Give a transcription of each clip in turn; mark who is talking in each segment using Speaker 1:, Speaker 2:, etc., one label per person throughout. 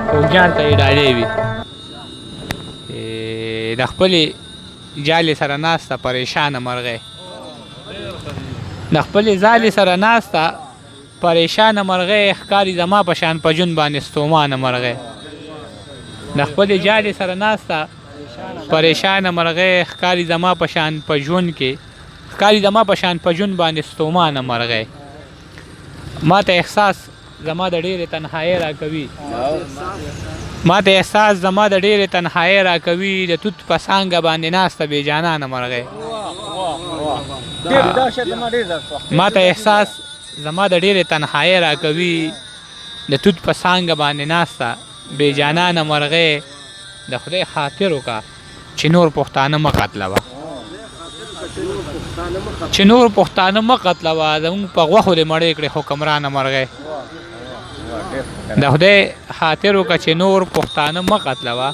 Speaker 1: خوږیان ته یې ډالۍ وي د خپلې جالې سره ناسته پریشانه مرغۍ د خپلې ځالې سره ناسته پریشانه مرغۍ ښکاري زما په شان په جون باندې ستومانه مرغۍ د خپلې جالې سره ناسته پریشانه مرغۍ ښکاري زما په شان په ژوند کې ښکاري زما په شان په ژوند باندې ستومانه مرغۍ ما ته احساس زما د ډېرې تنهایۍ راکوي ما ته احساس زما د ډېرې تنهایۍ راکوي د توت په څانګه باندې ناسته بېجانانه مرغۍ ما ته احساس زما د ډېرې تنهایۍ راکوي د توت په څانګه باندې ناسته بېجانانه مرغۍ د خدای خاطر وکړه چې نور پښتانه مه قتلوه چې نور پښتانه مه قتلوه زموږ په غوښو دې مړې کړې حکمرانه مرغۍ د خدای خاطر وکړه چې نور پښتانه مه قتلوه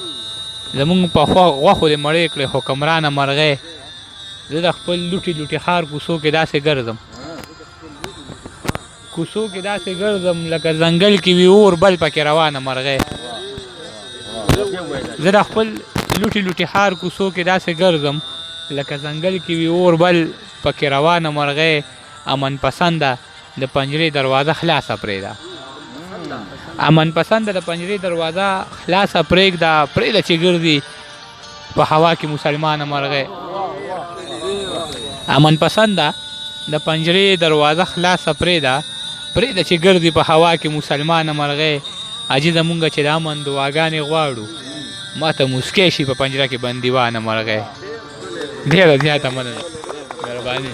Speaker 1: زموږ په غوښو دې مړې کړې حکمرانه مرغۍ زه د خپل لوټي لوټي ښار کوڅو کې داسې ګرځم کوڅو کې داسې ګرځم لکه ځنګل کې وي اور بل پکې روانه مرغۍ زه د خپل لوټي لوټي ښار کوڅو کې داسې ګرځم لکه ځنګل کې وي اور بل پکې روانه مرغۍ امن پسنده د پنجرې دروازه خلاصه پرېږده امن پسنده د پنجرې دروازه خلاصه پرېږده پرېږده چې ګرځي په هوا کې مسلمانه مرغۍ امن پسنده د پنجرې دروازه خلاصه پرېږده پرېږده چې ګرځي په هوا کې مسلمانه مرغۍ حاجي زمونږ چې د امن دعاګانې غواړو ما ته موسکی شي په پنجره کې بندیوانه مرغۍ ډېره زیاته مننه مهرباني